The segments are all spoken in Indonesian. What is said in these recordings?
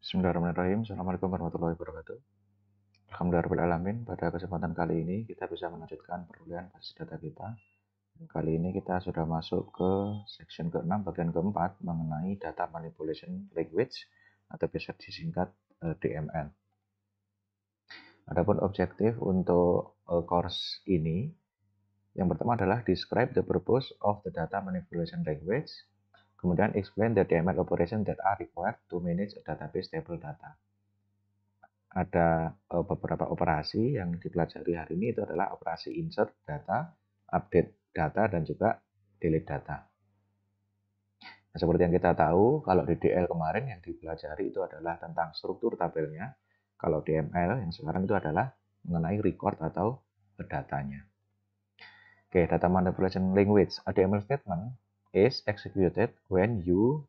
Bismillahirrahmanirrahim. Assalamualaikum warahmatullahi wabarakatuh. Alhamdulillahirrahmanirrahim. Pada kesempatan kali ini kita bisa melanjutkan perolehan basis data kita. Kali ini kita sudah masuk ke section ke-6 bagian keempat mengenai data manipulation language atau biasa disingkat DML. Adapun objektif untuk course ini yang pertama adalah describe the purpose of the data manipulation language. Kemudian explain the DML operation that are required to manage a database table data. Ada beberapa operasi yang dipelajari hari ini itu adalah operasi insert data, update data, dan juga delete data. Nah, seperti yang kita tahu, kalau di DL kemarin yang dipelajari itu adalah tentang struktur tabelnya. Kalau DML yang sekarang itu adalah mengenai record atau datanya. Oke, data manipulation language. A DML statement is executed when you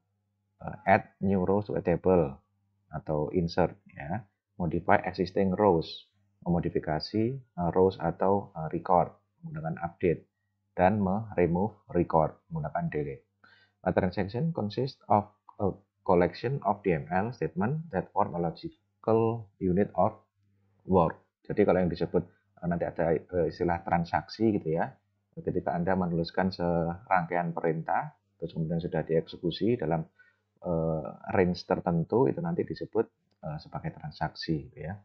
add new rows to a table atau insert ya, modify existing rows, memodifikasi rows atau record menggunakan update, dan remove record menggunakan delete. A transaction consists of a collection of DML statement that form a logical unit of work. Jadi kalau yang disebut nanti ada istilah transaksi gitu ya, ketika Anda menuliskan serangkaian perintah terus kemudian sudah dieksekusi dalam range tertentu, itu nanti disebut sebagai transaksi gitu ya.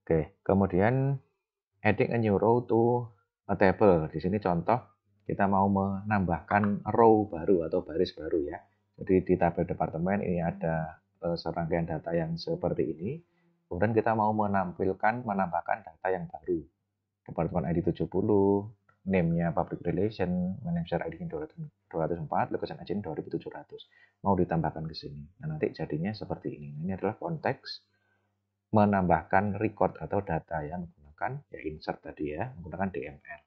Oke, kemudian adding a new row to a table. Di sini contoh kita mau menambahkan row baru atau baris baru ya. Jadi di tabel departemen ini ada serangkaian data yang seperti ini. Kemudian kita mau menambahkan data yang baru. Departemen ID 70, name-nya public relation, manager ID 204, location agent 2700. Mau ditambahkan ke sini. Nah, nanti jadinya seperti ini. Ini adalah konteks menambahkan record atau data yang menggunakan ya insert tadi ya, menggunakan DML.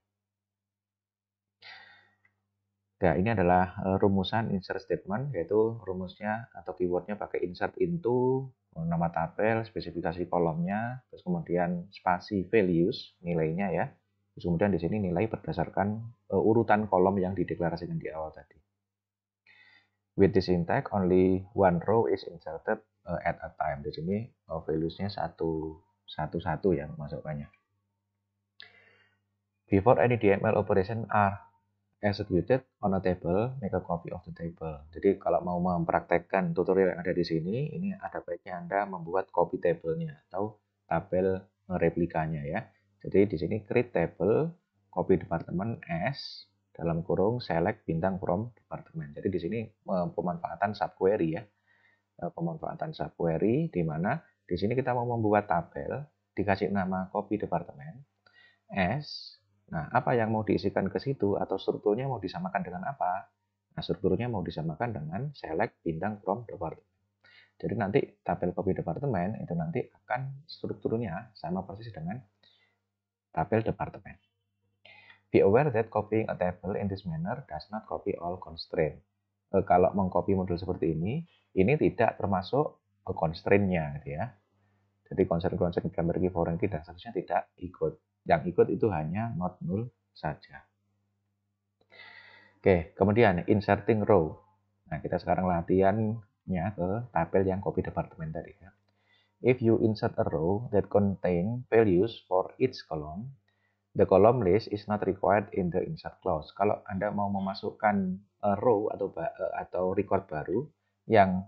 Nah, ini adalah rumusan insert statement, yaitu rumusnya atau keywordnya pakai insert into, nama tabel, spesifikasi kolomnya, terus kemudian spasi values, nilainya ya. Terus kemudian di sini nilai berdasarkan urutan kolom yang dideklarasikan di awal tadi. With this syntax, only one row is inserted at a time. Di sini values-nya satu ya masukkannya. Before any DML operation are executed on a table, make a copy of the table. Jadi kalau mau mempraktekkan tutorial yang ada di sini, ini ada baiknya Anda membuat copy table-nya atau tabel replikanya ya. Jadi di sini create table, copy department as, dalam kurung select bintang from department. Jadi di sini pemanfaatan subquery ya. Pemanfaatan subquery di mana di sini kita mau membuat tabel, dikasih nama copy department as. Nah, apa yang mau diisikan ke situ atau strukturnya mau disamakan dengan apa? Nah, strukturnya mau disamakan dengan select bintang from department. Jadi nanti tabel copy department itu nanti akan strukturnya sama persis dengan tabel departemen. Be aware that copying a table in this manner does not copy all constraint. Kalau mengcopy modul seperti ini tidak termasuk constraint-nya gitu ya. Jadi constraint gambar key foreign key dan seterusnya tidak ikut. Yang ikut itu hanya not null saja. Oke, kemudian inserting row. Nah, kita sekarang latihannya ke tabel yang copy department tadi ya. If you insert a row that contain values for each column, the column list is not required in the insert clause. Kalau Anda mau memasukkan row atau record baru yang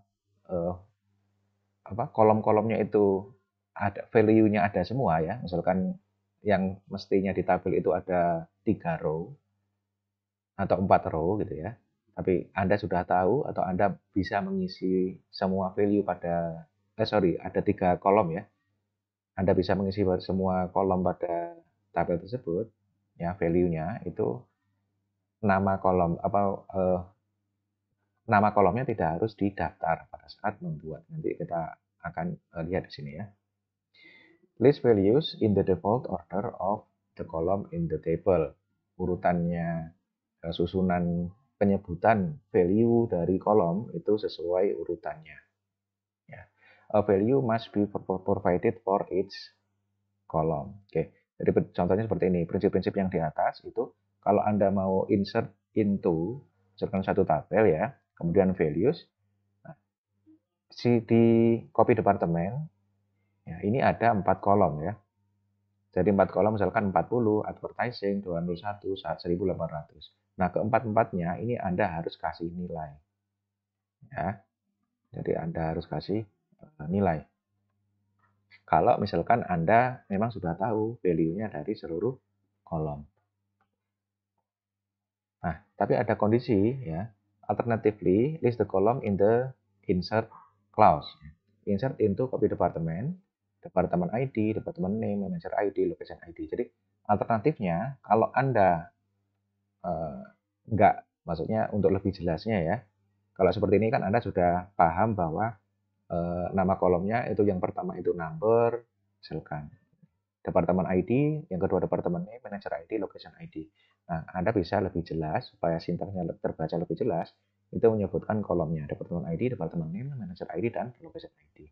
kolom-kolomnya itu ada value-nya ada semua ya. Misalkan yang mestinya di tabel itu ada 3 row atau 4 row gitu ya. Tapi Anda sudah tahu atau Anda bisa mengisi semua value pada ada 3 kolom ya. Anda bisa mengisi semua kolom pada tabel tersebut ya, value-nya itu nama kolomnya tidak harus didaftar pada saat membuat. Nanti kita akan lihat di sini ya. List values in the default order of the column in the table. Urutannya, susunan penyebutan value dari kolom itu sesuai urutannya. Ya. A value must be provided for each column. Oke, jadi contohnya seperti ini. Prinsip-prinsip yang di atas itu kalau Anda mau insert into, misalkan satu tabel ya, kemudian values. Nah, di copy departemen, ya, ini ada 4 kolom ya. Jadi 4 kolom misalkan 40, advertising, 201, 1800. Nah, keempat-empatnya ini Anda harus kasih nilai. Ya. Jadi Anda harus kasih nilai. Kalau misalkan Anda memang sudah tahu value-nya dari seluruh kolom. Nah, tapi ada kondisi ya. Alternatively, list the column in the insert clause. Insert into copy department, department ID, department name, manager ID, location ID. Jadi alternatifnya kalau Anda enggak, maksudnya untuk lebih jelasnya ya. Kalau seperti ini kan Anda sudah paham bahwa nama kolomnya itu yang pertama itu number, misalkan. Departemen ID, yang kedua departemen name, manager ID, location ID. Nah, Anda bisa lebih jelas, supaya sintaksnya terbaca lebih jelas, itu menyebutkan kolomnya, departemen ID, departemen name, manager ID, dan location ID.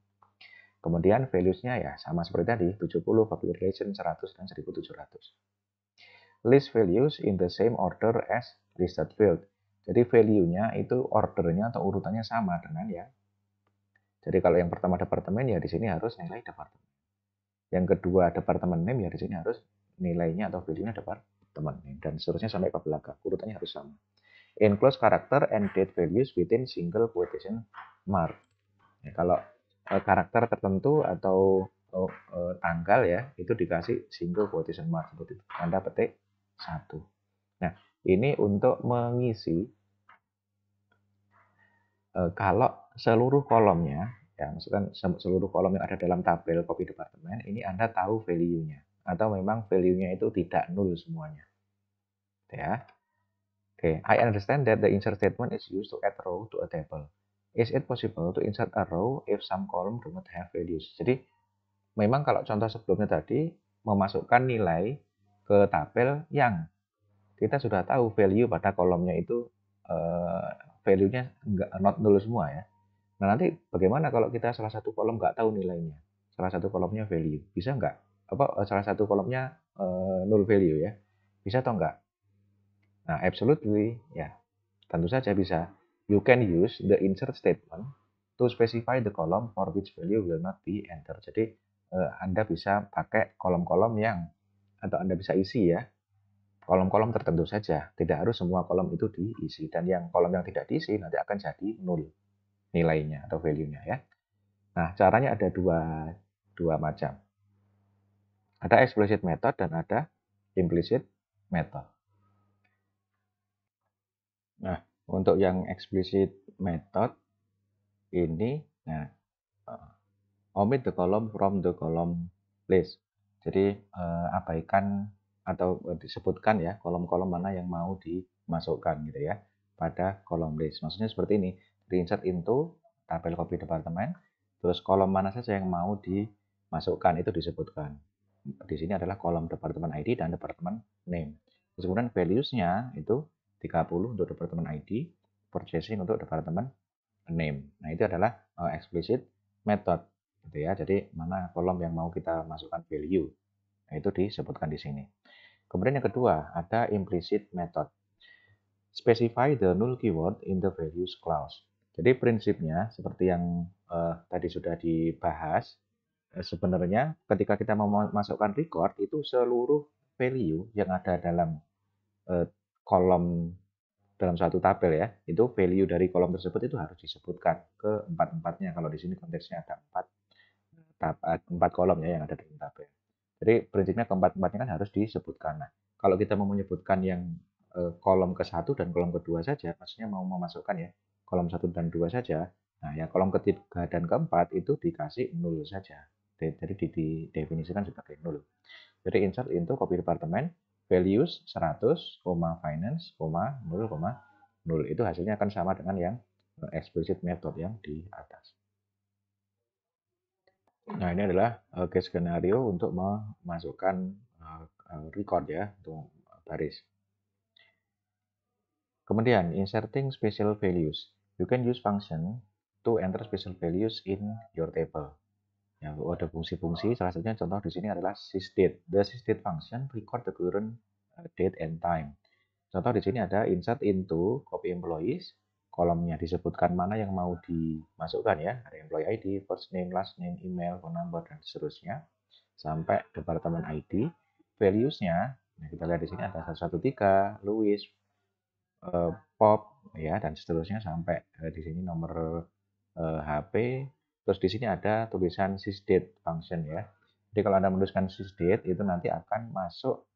Kemudian values-nya ya sama seperti tadi, 70, public relation, 100, dan 1700. List values in the same order as listed field. Jadi value-nya itu ordernya atau urutannya sama dengan ya. Jadi kalau yang pertama departemen ya di sini harus nilai departemen. Yang kedua departemen name ya di sini harus nilainya atau value-nya departemen name dan seterusnya sampai ke belakang. Urutannya harus sama. Enclose character and date values within single quotation mark. Ya, kalau karakter tertentu atau tanggal ya itu dikasih single quotation mark seperti itu. Anda petik 1. Nah, ini untuk mengisi kalau seluruh kolomnya, ya maksudnya seluruh kolom yang ada dalam tabel copy departemen, ini Anda tahu value-nya. Atau memang value-nya itu tidak nol semuanya. Ya. Oke, I understand that the insert statement is used to add row to a table. Is it possible to insert a row if some column do not have values? Jadi, memang kalau contoh sebelumnya tadi, memasukkan nilai ke tabel yang kita sudah tahu value pada kolomnya itu value-nya enggak not nol semua ya. Nah, nanti bagaimana kalau kita salah satu kolom nggak tahu nilainya? Salah satu kolomnya value. Bisa nggak? Salah satu kolomnya null value ya? Bisa atau nggak? Nah, absolutely ya. Tentu saja bisa. You can use the insert statement to specify the column for which value will not be entered. Jadi, Anda bisa pakai kolom-kolom yang atau Anda bisa isi ya. Kolom-kolom tertentu saja. Tidak harus semua kolom itu diisi. Dan yang kolom yang tidak diisi nanti akan jadi null nilainya atau value-nya ya. Nah, caranya ada dua macam. Ada explicit method dan ada implicit method. Nah, untuk yang explicit method ini, nah, omit the column from the column list. Jadi, abaikan atau disebutkan ya kolom-kolom mana yang mau dimasukkan gitu ya pada kolom list. Maksudnya seperti ini, di-insert into tabel copy departemen, terus kolom mana saja yang mau dimasukkan itu disebutkan. Di sini adalah kolom departemen ID dan departemen name. Kemudian values-nya itu 30 untuk departemen ID, purchasing untuk departemen name. Nah, itu adalah explicit method gitu ya. Jadi mana kolom yang mau kita masukkan value. Nah, itu disebutkan di sini. Kemudian yang kedua, ada implicit method. Specify the null keyword in the values clause. Jadi prinsipnya seperti yang tadi sudah dibahas, sebenarnya ketika kita memasukkan record itu seluruh value yang ada dalam kolom dalam satu tabel ya, itu value dari kolom tersebut itu harus disebutkan ke empat-empatnya. Kalau di sini konteksnya ada empat kolom ya yang ada dalam tabel. Jadi prinsipnya keempat-empatnya kan harus disebutkan. Nah, kalau kita mau menyebutkan yang kolom ke-1 dan kolom kedua saja, maksudnya mau memasukkan ya kolom 1 dan 2 saja. Nah, yang kolom ketiga dan keempat itu dikasih nol saja. Jadi didefinisikan sebagai nol. Jadi insert into copy department values 100, finance, 0, 0. Itu hasilnya akan sama dengan yang explicit method yang di atas. Nah, ini adalah case skenario untuk memasukkan record ya, untuk baris. Kemudian, inserting special values. You can use function to enter special values in your table. Ya, ada fungsi-fungsi, salah satunya contoh di sini adalah sysdate. The sysdate function record the current date and time. Contoh di sini ada insert into copy employees, kolomnya disebutkan mana yang mau dimasukkan ya, ada employee ID, first name, last name, email, phone number, dan seterusnya, sampai departemen ID. Values-nya, nah kita lihat di sini ada 113, Louis, Pop, ya, dan seterusnya sampai di sini nomor HP. Terus di sini ada tulisan sysdate function ya. Jadi kalau Anda menuliskan sysdate itu nanti akan masuk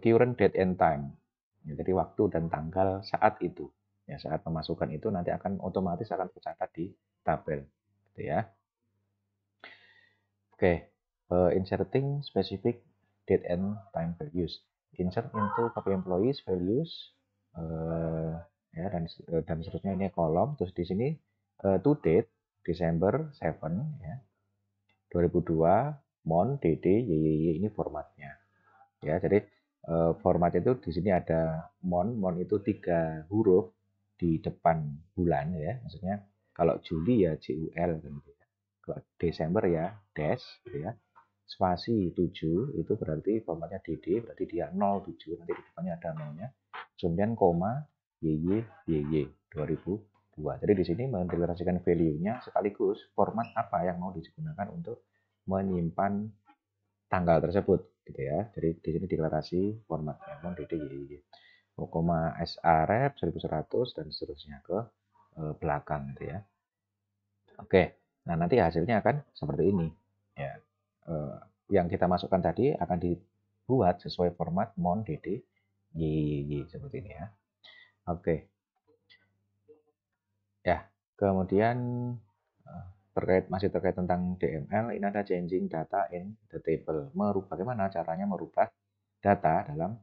current date and time. Ya, jadi waktu dan tanggal saat itu. Ya, saat pemasukan itu nanti akan otomatis akan tercatat di tabel. Gitu ya. Oke, inserting specific date and time values. Insert into copy employees values ya dan seterusnya ini kolom. Terus di sini to date Desember 7 ya 2002 mon dd YYY ini formatnya. Ya, jadi format itu di sini ada mon itu 3 huruf di depan bulan ya. Maksudnya kalau Juli ya JUL gitu ya. Kalau Desember ya dash gitu ya. Spasi 7 itu berarti formatnya DD, berarti dia 07, nanti di depannya ada nolnya. Kemudian koma YY 2002. Jadi di sini mendeklarasikan value-nya sekaligus format apa yang mau digunakan untuk menyimpan tanggal tersebut gitu ya. Jadi di sini deklarasi formatnya mon DD YY. Koma SA rep 1100 dan seterusnya ke belakang gitu ya. Oke, nah nanti hasilnya akan seperti ini. Ya, yang kita masukkan tadi akan dibuat sesuai format mon dd YY seperti ini ya. Oke, ya kemudian masih terkait tentang DML, ini ada changing data in the table. Bagaimana caranya merubah data dalam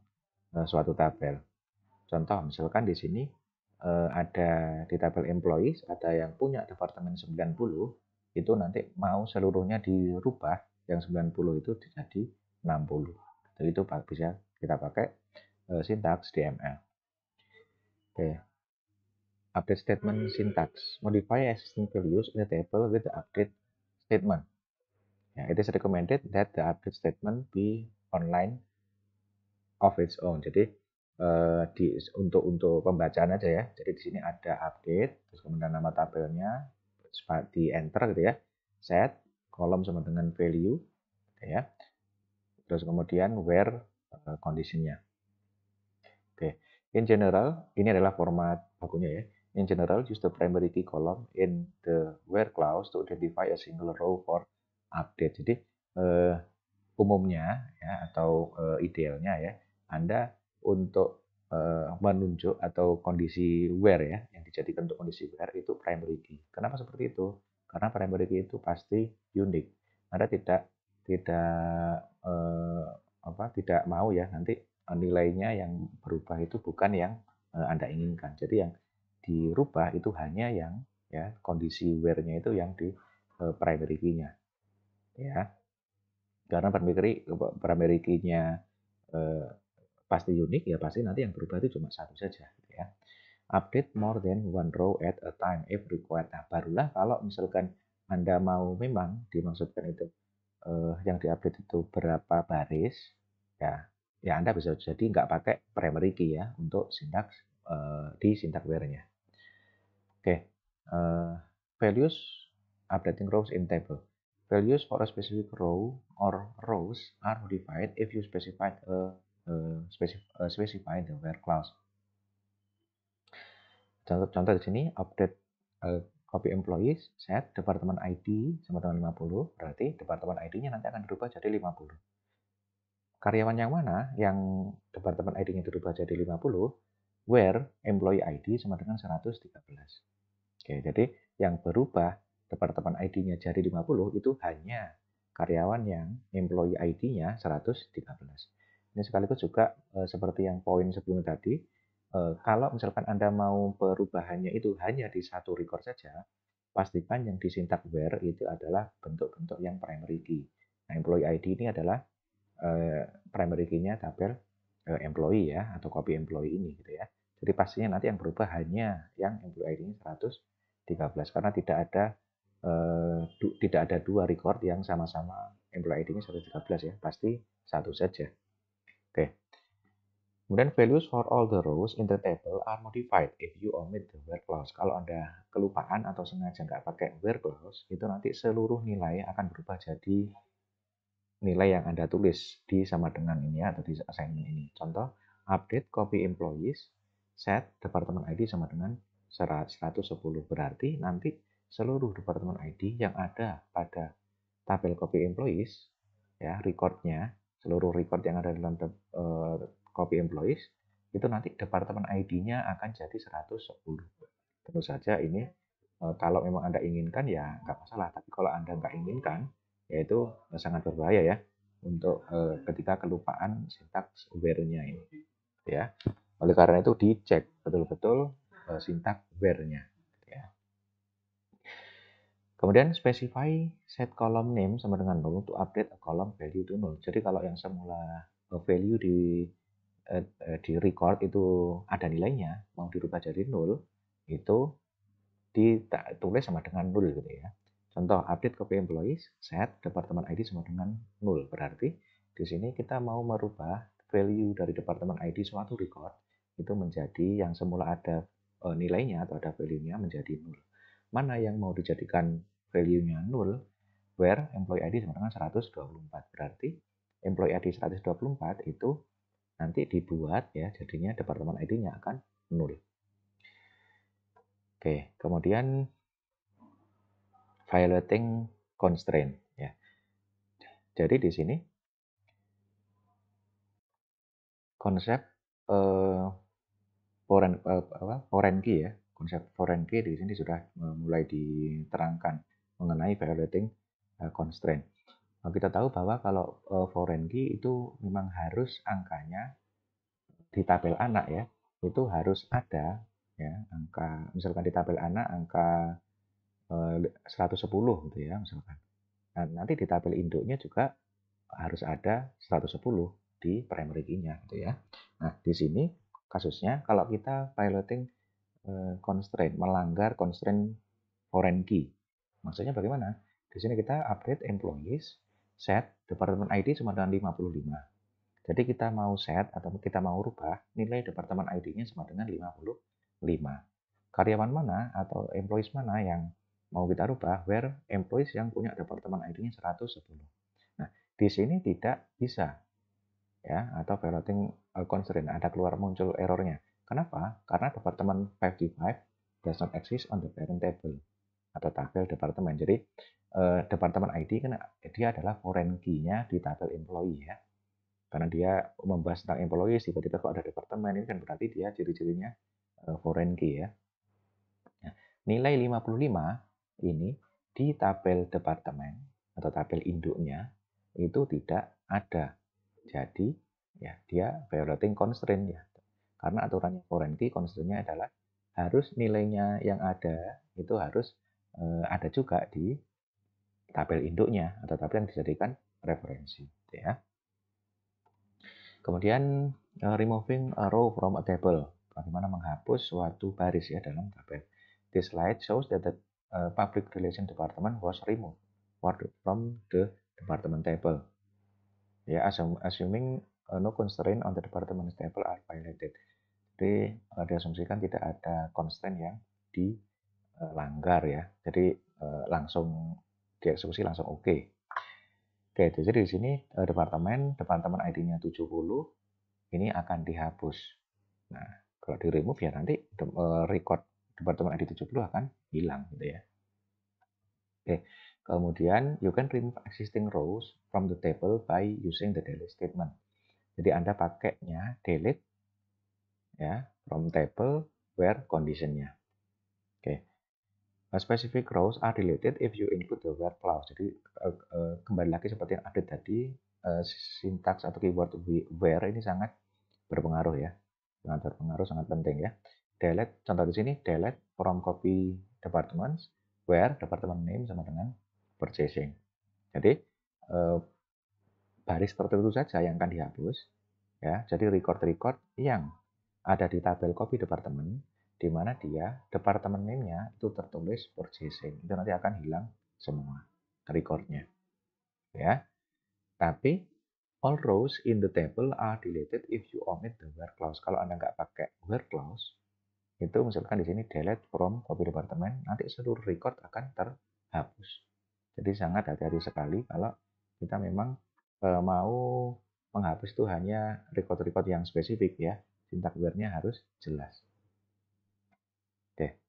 suatu tabel. Contoh, misalkan di sini ada di tabel employees, ada yang punya departemen 90, itu nanti mau seluruhnya dirubah, yang 90 itu jadi 60. Jadi itu bisa kita pakai sintaks DML. Oke. Update statement syntax. Modify existing values in the table with the update statement. Ya, it is recommended that the update statement be online of its own. Jadi untuk pembacaan aja ya. Jadi di sini ada update, terus kemudian nama tabelnya di enter gitu ya. Set kolom sama dengan value gitu ya. Terus kemudian where conditionnya. Oke. In general, ini adalah format bakunya ya. In general, use the primary key column in the where clause to identify a single row for update. Jadi umumnya ya atau idealnya ya Anda untuk menunjuk atau kondisi where ya yang dijadikan untuk kondisi where itu primary key. Kenapa seperti itu? Karena primary key itu pasti unik. Anda tidak mau ya nanti nilainya yang berubah itu bukan yang Anda inginkan. Jadi yang dirubah itu hanya yang ya kondisi where-nya itu yang di primary key-nya ya. Karena primary key-nya pasti unik ya pasti nanti yang berubah itu cuma satu saja gitu ya. Update more than one row at a time if required. Nah, barulah kalau misalkan Anda mau memang dimaksudkan itu yang diupdate itu berapa baris ya ya Anda bisa jadi nggak pakai primary key ya untuk sintaks di syntax where-nya. Oke. Values updating rows in table. Values for a specific row or rows are modified if you specify the where clause. Contoh di sini update copy employees set departemen ID sama dengan 50, berarti departemen ID-nya nanti akan berubah jadi 50. Karyawan yang mana yang departemen ID-nya dirubah jadi 50, where employee ID sama dengan 113. Oke, jadi yang berubah departemen ID-nya jadi 50 itu hanya karyawan yang employee ID-nya 113. Ini sekaligus juga seperti yang poin sebelumnya tadi, kalau misalkan Anda mau perubahannya itu hanya di satu record saja, pastikan yang di syntax where itu adalah bentuk-bentuk yang primary key. Nah, employee ID ini adalah primary key-nya tabel employee ya, atau copy employee ini gitu ya. Jadi pastinya nanti yang berubah hanya yang employee ID-nya 113 karena tidak ada dua record yang sama-sama employee ID-nya 113 ya, pasti satu saja. Oke. Kemudian values for all the rows in the table are modified if you omit the where clause. Kalau Anda kelupaan atau sengaja nggak pakai where clause, itu nanti seluruh nilai akan berubah jadi nilai yang Anda tulis di sama dengan ini atau di assignment ini. Contoh, update copy employees, set department ID sama dengan 110. Berarti nanti seluruh department ID yang ada pada tabel copy employees, ya recordnya, seluruh record yang ada dalam copy employees, itu nanti department ID-nya akan jadi 110. Tentu saja ini kalau memang Anda inginkan ya nggak masalah, tapi kalau Anda nggak inginkan, yaitu sangat berbahaya ya untuk ketika kelupaan sintaks where-nya ini. Ya, oleh karena itu dicek betul-betul sintaks where-nya. Ya. Kemudian specify set column name sama dengan null untuk update a column value to null. Jadi kalau yang semula value di record itu ada nilainya, mau dirubah jadi null, itu ditulis sama dengan null gitu ya. Contoh, update copy employees, set department ID sama dengan null. Berarti di sini kita mau merubah value dari department ID suatu record itu menjadi yang semula ada nilainya atau ada value-nya menjadi null. Mana yang mau dijadikan value-nya null? Where employee ID sama dengan 124. Berarti employee ID 124 itu nanti dibuat ya, jadinya departemen ID-nya akan null. Oke, kemudian violating constraint ya. Jadi di sini konsep foreign key ya, konsep foreign key di sini sudah mulai diterangkan mengenai violating constraint. Kita tahu bahwa kalau foreign key itu memang harus angkanya di tabel anak ya, itu harus ada ya angka, misalkan di tabel anak angka 110 gitu ya misalkan. Nah, nanti di tabel induknya juga harus ada 110 di primary key-nya gitu ya. Nah, di sini kasusnya kalau kita violating constraint, melanggar constraint foreign key. Maksudnya bagaimana? Di sini kita update employees, set department ID sama dengan 55. Jadi kita mau set atau kita mau rubah nilai departemen ID-nya sama dengan 55. Karyawan mana atau employees mana yang mau kita rubah? Where employees yang punya departemen ID-nya 110. Nah, di sini tidak bisa ya atau violating constraint, ada keluar muncul errornya. Kenapa? Karena departemen 55 does not exist on the parent table atau tabel departemen. Jadi departemen ID kan dia adalah foreign key-nya di tabel employee ya. Karena dia membahas tentang employees, tiba-tiba kok ada departemen, ini kan berarti dia ciri-cirinya foreign key ya. Nah, nilai 55 ini di tabel departemen atau tabel induknya itu tidak ada. Jadi ya dia violating constraint ya. Karena aturannya foreign key, constraint-nya adalah harus nilainya yang ada itu harus ada juga di tabel induknya atau tabel yang dijadikan referensi ya. Kemudian removing a row from a table, bagaimana menghapus suatu baris ya dalam tabel. This slide shows that the public relation department was removed from the department table. Ya, assuming no constraint on the department table are violated. Jadi diasumsikan tidak ada constraint yang dilanggar ya. Jadi langsung dieksekusi langsung oke. Oke, jadi di sini departemen ID-nya 70 ini akan dihapus. Nah, kalau di remove ya nanti record departemen ID 70 akan hilang gitu ya. Oke, kemudian you can remove existing rows from the table by using the delete statement. Jadi Anda pakainya delete ya from table where conditionnya. Oke. Specific rows are deleted if you include the where clause. Jadi kembali lagi seperti yang ada tadi, sintaks atau keyword where ini sangat berpengaruh ya, sangat berpengaruh, sangat penting ya. Delete, contoh di sini delete from copy departments where department name sama dengan purchasing. Jadi baris tertentu saja yang akan dihapus ya. Jadi record-record yang ada di tabel copy department di mana dia departemen name-nya itu tertulis purchasing, itu nanti akan hilang semua recordnya ya. Tapi All rows in the table are deleted if you omit the where clause. Kalau Anda nggak pakai where clause, itu misalkan di sini delete from copy department, nanti seluruh record akan terhapus. Jadi sangat hati-hati sekali kalau kita memang mau menghapus itu hanya record-record yang spesifik ya. Syntax where-nya harus jelas. Oke.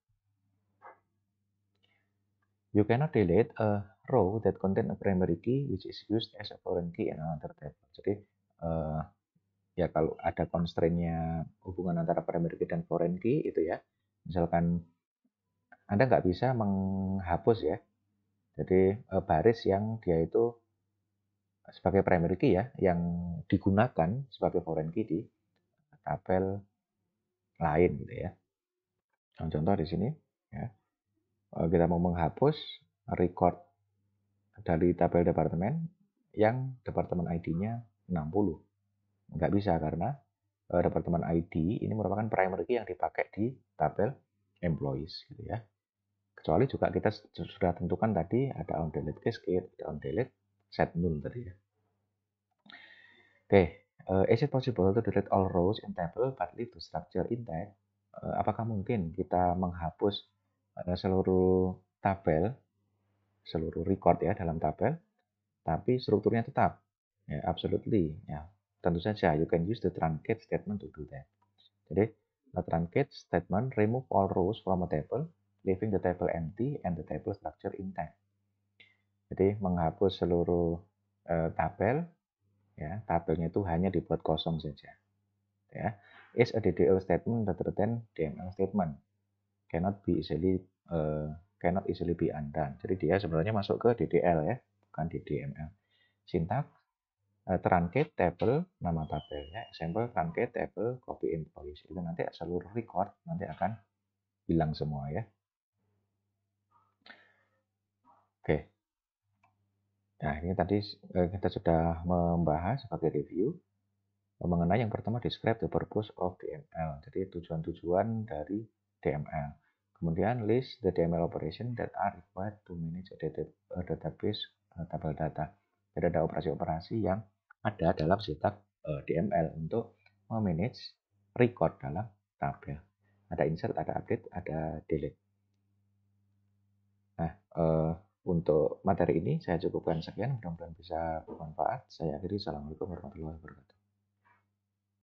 You cannot delete a row that contain a primary key which is used as a foreign key in another table. Jadi ya kalau ada constraint-nya hubungan antara primary key dan foreign key itu ya. Misalkan Anda nggak bisa menghapus ya. Jadi baris yang dia itu sebagai primary key ya, yang digunakan sebagai foreign key di tabel lain gitu ya. Contoh di sini ya. Kita mau menghapus record dari tabel departemen yang departemen ID-nya 60. Nggak bisa karena departemen ID ini merupakan primary key yang dipakai di tabel employees gitu ya. Kecuali juga kita sudah tentukan tadi ada on delete cascade, ada on delete set null tadi ya. Oke, is it possible to delete all rows in table but leave the structure intact? Apakah mungkin kita menghapus seluruh tabel, seluruh record ya dalam tabel, tapi strukturnya tetap? Ya, absolutely. Ya, tentu saja you can use the truncate statement to do that. Jadi, the truncate statement remove all rows from a table, leaving the table empty and the table structure intact. Jadi, menghapus seluruh tabel, ya, tabelnya itu hanya dibuat kosong saja. Ya, is a DDL statement rather than DML statement. Cannot easily be undone. Jadi dia sebenarnya masuk ke DDL ya, bukan di DML. Syntax truncate table nama tabelnya, example truncate table copy employees. Itu nanti seluruh record nanti akan hilang semua ya. Oke. Nah, ini tadi kita sudah membahas sebagai review mengenai yang pertama describe the purpose of DML. Jadi tujuan-tujuan dari DML. Kemudian list the DML operation that are required to manage a database tabel data. Jadi ada operasi-operasi yang ada dalam syntax DML untuk memanage record dalam tabel. Ada insert, ada update, ada delete. Nah, untuk materi ini saya cukupkan sekian. Mudah-mudahan bisa bermanfaat. Saya akhiri. Assalamualaikum warahmatullahi wabarakatuh.